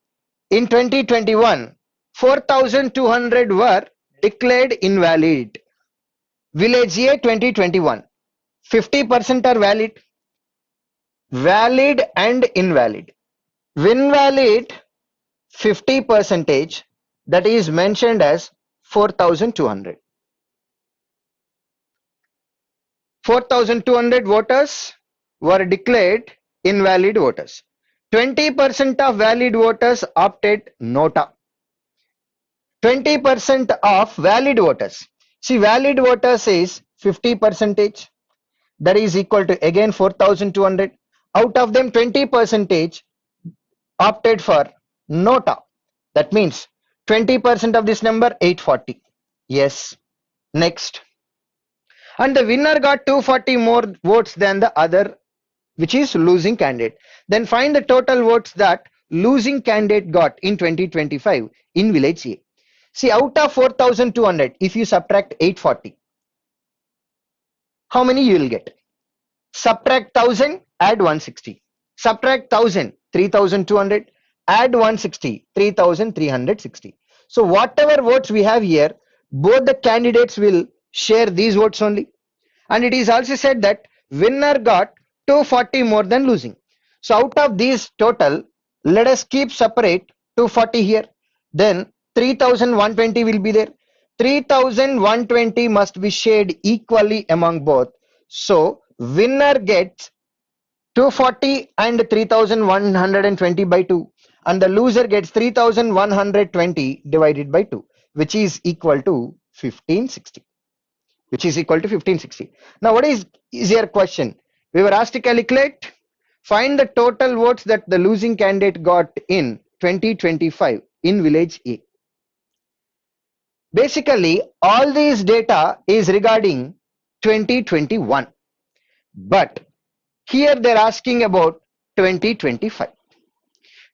Speaker 1: in 2021 4,200 were declared invalid, village A 2021 50% are valid, valid and invalid. Invalid 50%, that is mentioned as 4,200. 4,200 voters were declared invalid voters. 20% of valid voters opted nota. 20% of valid voters. See, valid voters is 50%. That is equal to again 4,200. Out of them 20% opted for nota. That means 20% of this number 840. Yes. Next. And the winner got 240 more votes than the other, which is losing candidate. Then find the total votes that losing candidate got in 2025 in village A. See, out of 4,200, if you subtract 840, how many you will get? Subtract 1000, add 160. Subtract 1000, 3,200, add 160, 3,360. So whatever votes we have here, both the candidates will share these votes only. And it is also said that winner got 240 more than losing. So out of these total, let us keep separate 240 here. Then 3,120 will be there. 3,120 must be shared equally among both. So winner gets 240 and 3,120 by 2, and the loser gets 3,120 divided by 2, which is equal to 1560. Which is equal to 1560. Now what is your question? We were asked to calculate, find the total votes that the losing candidate got in 2025 in village A. Basically, all these data is regarding 2021, but here they're asking about 2025.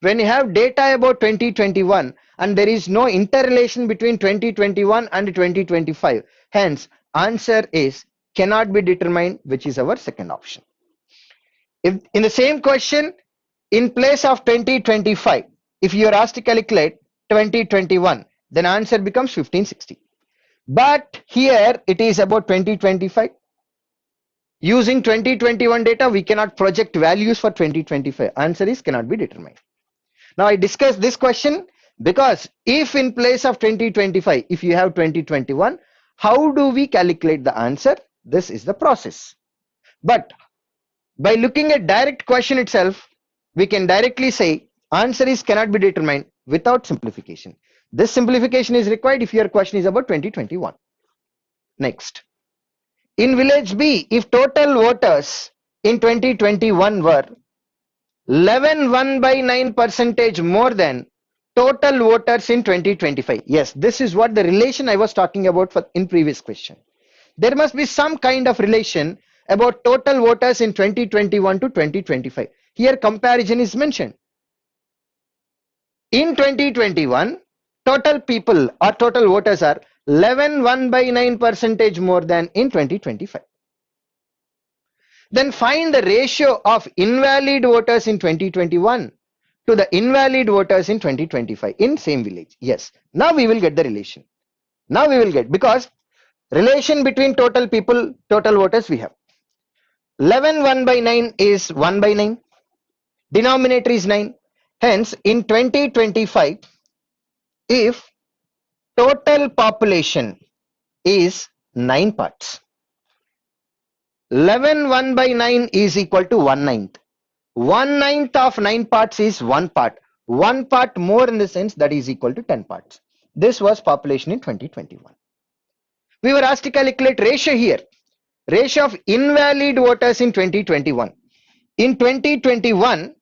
Speaker 1: When you have data about 2021 and there is no interrelation between 2021 and 2025, hence answer is cannot be determined, which is our second option. If in the same question, in place of 2025, if you are asked to calculate 2021, then answer becomes 1560. But here it is about 2025. Using 2021 data, we cannot project values for 2025. Answer is cannot be determined. Now I discussed this question because if in place of 2025, if you have 2021, how do we calculate the answer? This is the process. But by looking at direct question itself, we can directly say answer is cannot be determined without simplification. This simplification is required if your question is about 2021. Next. In village B, if total voters in 2021 were 11 1/9% more than total voters in 2025. Yes, this is what the relation I was talking about in previous question. There must be some kind of relation about total voters in 2021 to 2025. Here comparison is mentioned. In 2021, total people or total voters are 11 1/9% more than in 2025. Then find the ratio of invalid voters in 2021 to the invalid voters in 2025 in same village. Yes, now we will get the relation. Now we will get, because relation between total people, total voters we have. 11 1/9 is 1/9. Denominator is 9. Hence, in 2025, if total population is 9 parts, 11 1/9 is equal to 1/9. 1/9 of 9 parts is 1 part. 1 part more in the sense that is equal to 10 parts. This was population in 2021. We were asked to calculate ratio here. Ratio of invalid voters in 2021. In 2021,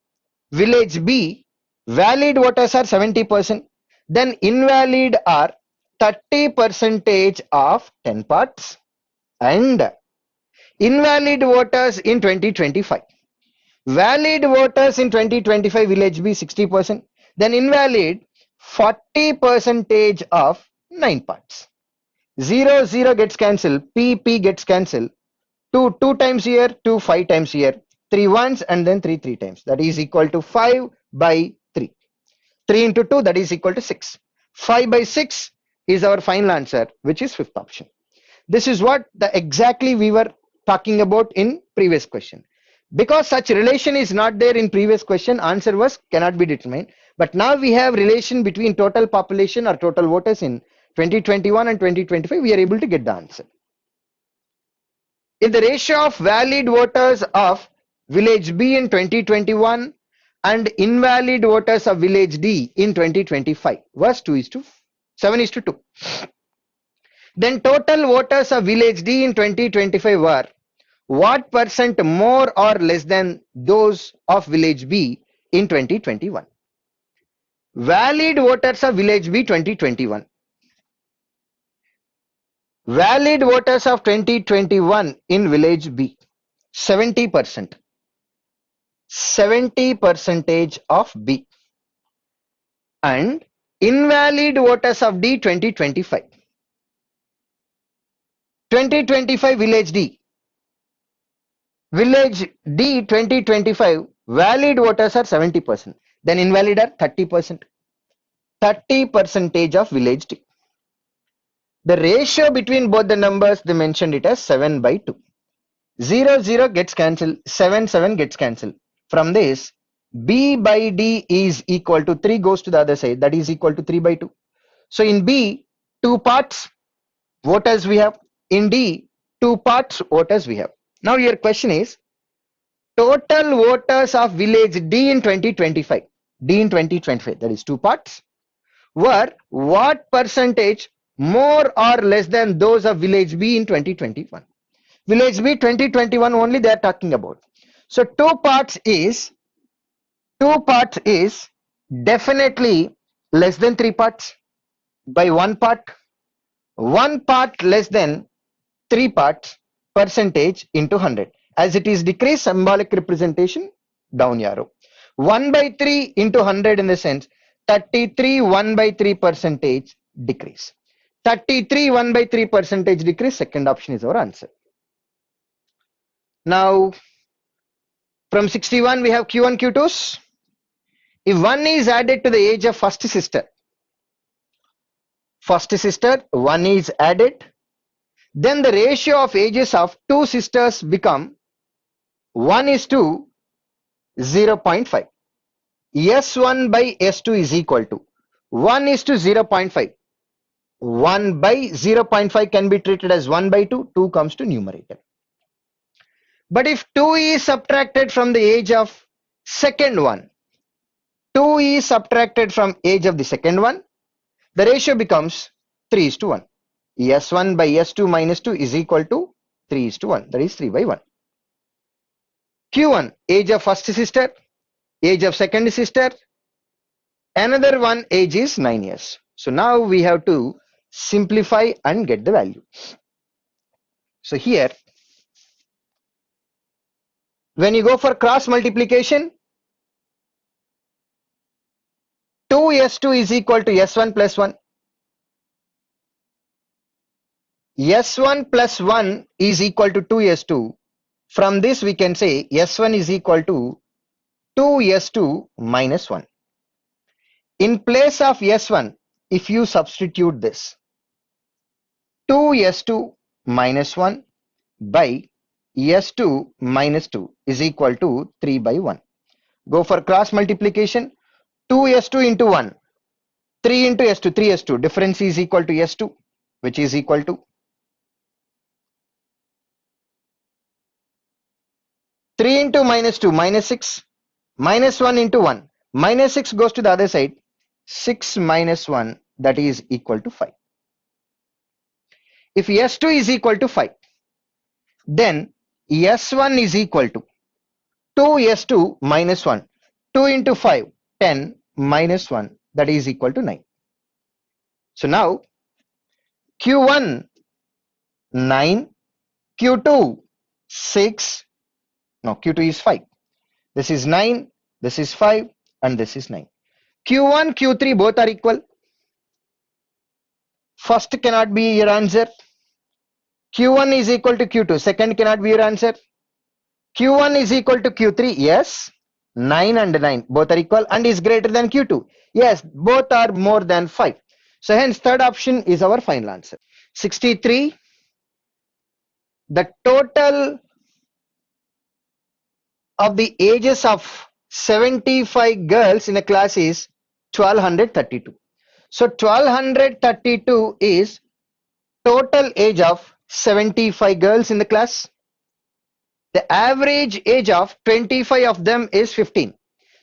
Speaker 1: village B, valid voters are 70%. Then invalid are 30% of 10 parts. And invalid voters in 2025. Valid voters in 2025 village B 60%. Then invalid 40% of 9 parts. 0 0 gets cancelled. P gets cancelled. 2 times here, 2 5 times here. 3 once and then 3 times. That is equal to 5/3. 3 into 2, that is equal to 6. 5/6 is our final answer, which is fifth option. This is what exactly we were talking about in previous question. Because such relation is not there in previous question, answer was cannot be determined. But now we have relation between total population or total voters in 2021 and 2025, we are able to get the answer. If the ratio of valid voters of village B in 2021 and invalid voters of village D in 2025 was 7:2. Then total voters of village D in 2025 were what percent more or less than those of village B in 2021? Valid voters of village B 2021. Valid voters of 2021 in village B 70%. 70 percentage of B. And invalid voters of D 2025. 2025 village D. Village D 2025 valid voters are 70%. Then invalid are 30%. 30 percentage of village D. The ratio between both the numbers, they mentioned it as 7/2. 0, 0 gets cancelled. 7, 7 gets cancelled. From this, B by D is equal to 3 goes to the other side. That is equal to 3/2. So in B, 2 parts voters we have. In D, 2 parts voters we have. Now your question is, total voters of village D in 2025. D in 2025, that is 2 parts, were what percentage more or less than those of village B in 2021? Village B 2021 only they are talking about. So 2 parts is definitely less than 3 parts by 1 part. 1 part less than 3 parts, percentage into 100. As it is decrease, symbolic representation down arrow. 1/3 into 100 in the sense 33 1/3 percentage decrease. 33 1/3 percentage decrease. Second option is our answer. Now from 61 we have Q1 Q2s. If 1 is added to the age of first sister 1 is added, then the ratio of ages of 2 sisters become 1:0.5. S1 by S2 is equal to 1:0.5. 1 by 0.5 can be treated as 1/2. 2 comes to numerator. But if 2 is subtracted from the age of second one, 2 is subtracted from age of the second one, the ratio becomes 3:1. S1 by S2 minus 2 is equal to 3:1. That is 3/1. Q1, age of first sister, age of second sister, another one age is 9 years. So now we have to simplify and get the value. So here, when you go for cross multiplication, 2S2 is equal to S1 plus 1. S1 plus 1 is equal to 2S2. From this we can say S1 is equal to 2S2 minus 1. In place of S1, if you substitute this, 2S2 minus 1 by S2 minus 2 is equal to 3/1. Go for cross multiplication, 2S2 into 1, 3 into S2, 3S2, difference is equal to S2, which is equal to 3 into minus 2, minus 6, minus 1 into 1, minus 6 goes to the other side, 6 minus 1, that is equal to 5. If S2 is equal to 5, then S1 is equal to 2S2 minus 1, 2 into 5, 10 minus 1, that is equal to 9. So now Q1 9, Q2 6, no, Q2 is 5. This is 9, this is 5, and this is 9. Q1, Q3 both are equal. First cannot be your answer. Q1 is equal to Q2. Second cannot be your answer. Q1 is equal to Q3. Yes. 9 and 9 both are equal and is greater than Q2. Yes, both are more than 5. So hence third option is our final answer. 63. The total of the ages of 75 girls in a class is 1232. So 1232 is total age of 75 girls in the class. The average age of 25 of them is 15.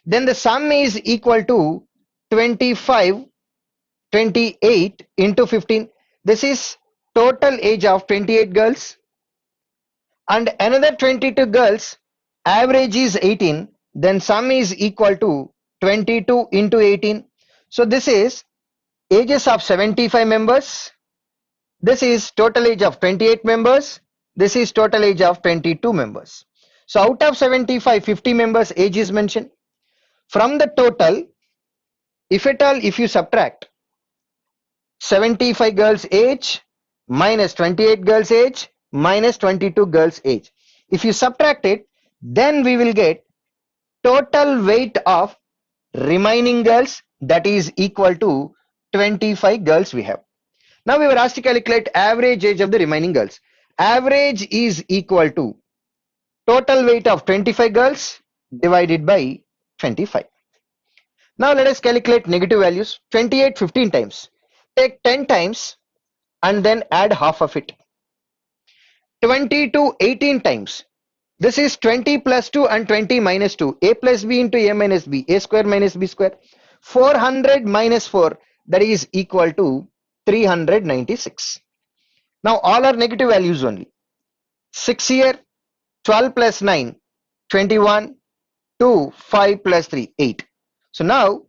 Speaker 1: Then the sum is equal to 28 into 15. This is total age of 28 girls. And another 22 girls, average is 18. Then sum is equal to 22 into 18. So this is ages of 75 members. This is total age of 28 members. This is total age of 22 members. So out of 75, 50 members age is mentioned. From the total, if you subtract 75 girls age minus 28 girls age minus 22 girls age, if you subtract it, then we will get total weight of remaining girls, that is equal to 25 girls we have. Now we were asked to calculate average age of the remaining girls. Average is equal to total weight of 25 girls divided by 25. Now let us calculate negative values. 28 15 times. Take 10 times and then add half of it. 22 18 times. This is 20 plus 2 and 20 minus 2. A plus b into a minus b. A square minus b square. 400 minus 4, that is equal to 396. Now all are negative values only. 6 here, 12 plus 9, 21, 2, 5 plus 3, 8. So now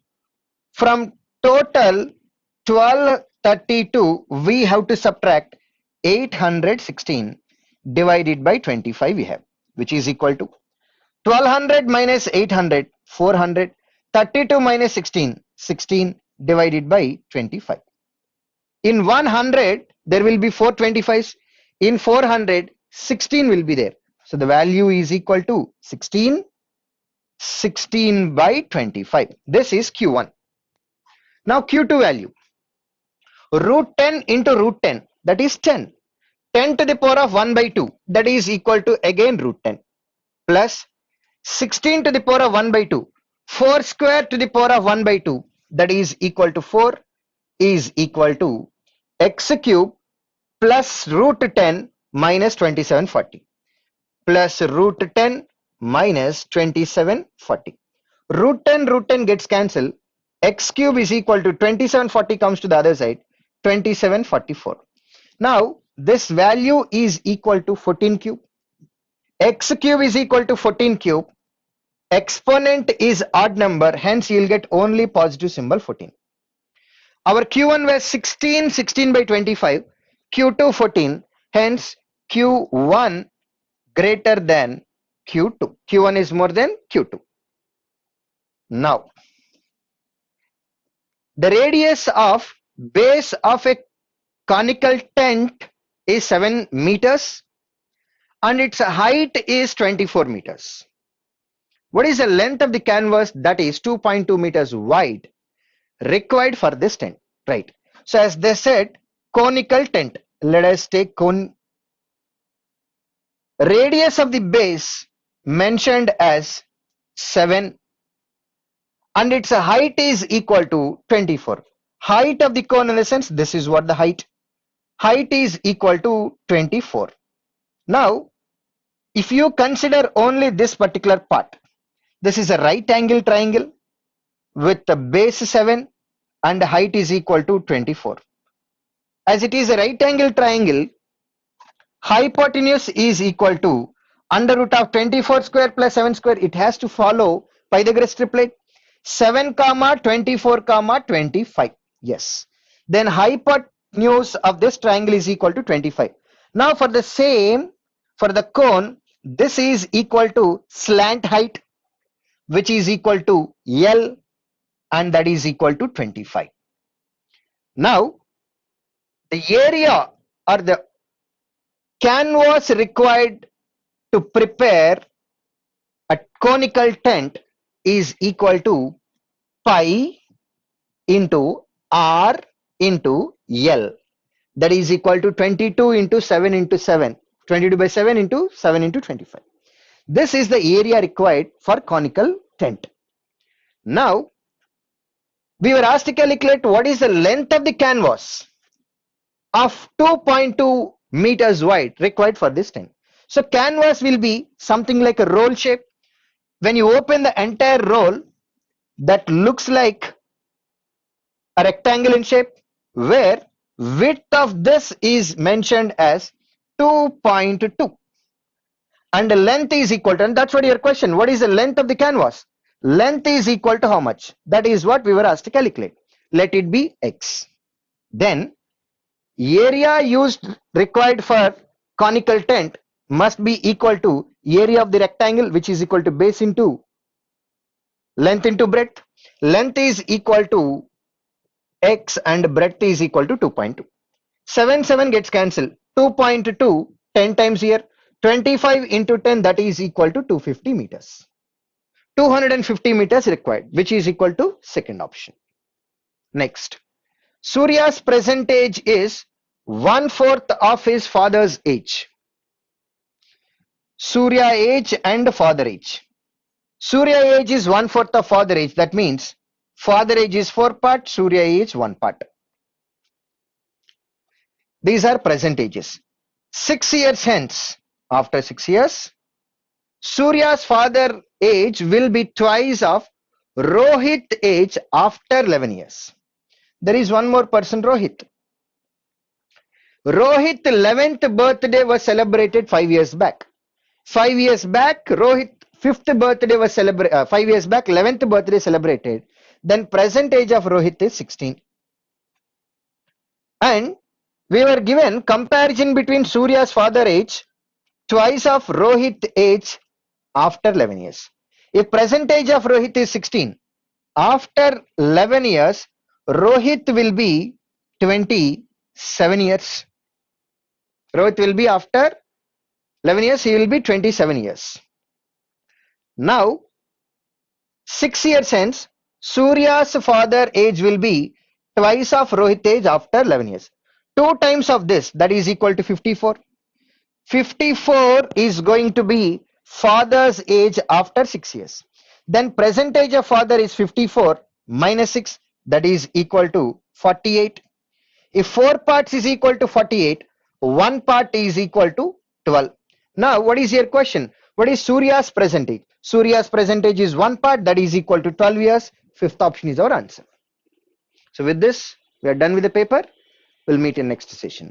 Speaker 1: from total 1232, we have to subtract 816 divided by 25 we have, which is equal to 1200 minus 800, 400, 32 minus 16, 16 divided by 25. In 100, there will be 425s. In 400, 16 will be there. So the value is equal to 16, 16 by 25. This is Q1. Now Q2 value. Root 10 into root 10, that is 10. 10 to the power of 1 by 2, that is equal to again root 10. Plus 16 to the power of 1 by 2. 4 square to the power of 1 by 2, that is equal to 4, is equal to x cube plus root 10 minus 2740. Plus root 10 minus 2740. Root 10 gets cancelled. X cube is equal to 2740 comes to the other side, 2744. Now this value is equal to 14 cube. X cube is equal to 14 cube. Exponent is odd number, hence you will get only positive symbol 14. Our Q1 was 16, 16 by 25, Q2 14, hence Q1 greater than Q2. Q1 is more than Q2. Now, the radius of base of a conical tent is 7 meters and its height is 24 meters. What is the length of the canvas? That is 2.2 meters wide required for this tent, right? So as they said, conical tent. Let us take radius of the base mentioned as 7 and its height is equal to 24. Height of the cone, in the sense, this is what the height is equal to 24. Now if you consider only this particular part, this is a right angle triangle with the base 7 and height is equal to 24. As it is a right angle triangle, hypotenuse is equal to under root of 24 square plus 7 square. It has to follow Pythagoras triplet, 7 comma 24 comma 25. Yes, then hypotenuse of this triangle is equal to 25. Now for the same, for the cone, this is equal to slant height, which is equal to L, and that is equal to 25. Now the area or the canvas required to prepare a conical tent is equal to pi into R into L, that is equal to 22 into 7 into 7, 22 by 7 into 7 into 25. This is the area required for conical tent. Now we were asked to calculate what is the length of the canvas of 2.2 meters wide required for this tent. So canvas will be something like a roll shape. When you open the entire roll, that looks like a rectangle in shape, where width of this is mentioned as 2.2 and the length is equal to, and that's what your question, what is the length of the canvas? Length is equal to how much? That is what we were asked to calculate. let it be x. Then area used required for conical tent must be equal to area of the rectangle, which is equal to base into length into breadth. Length is equal to x and breadth is equal to 2.2. 7 gets cancelled. 2.2 10 times here, 25 into 10, that is equal to 250 meters. 250 meters required, which is equal to second option. Next, Surya's present age is 1/4 of his father's age. Surya age and father age. Surya age is 1/4 of father age. That means father age is 4 part, Surya age 1 part. These are present ages. 6 years hence, after 6 years, Surya's father age will be twice of Rohit age after 11 years. There is one more person, Rohit. Rohit 11th birthday was celebrated 5 years back. 5 years back, Rohit 5th birthday was celebrated. 5 years back, 11th birthday celebrated. Then present age of Rohit is 16. And we were given comparison between Surya's father age twice of Rohit age after 11 years. If present age of Rohit is 16, after 11 years, Rohit will be 27 years. Rohit will be after 11 years, he will be 27 years. Now, 6 years hence, Surya's father age will be twice of Rohit age after 11 years. 2 times of this, that is equal to 54. 54 is going to be father's age after 6 years. Then present age of father is 54 minus 6, that is equal to 48. If 4 parts is equal to 48, 1 part is equal to 12. Now, what is your question? What is Surya's present age? Surya's present age is 1 part, that is equal to 12 years. Fifth option is our answer. So with this, we are done with the paper. We'll meet in next session.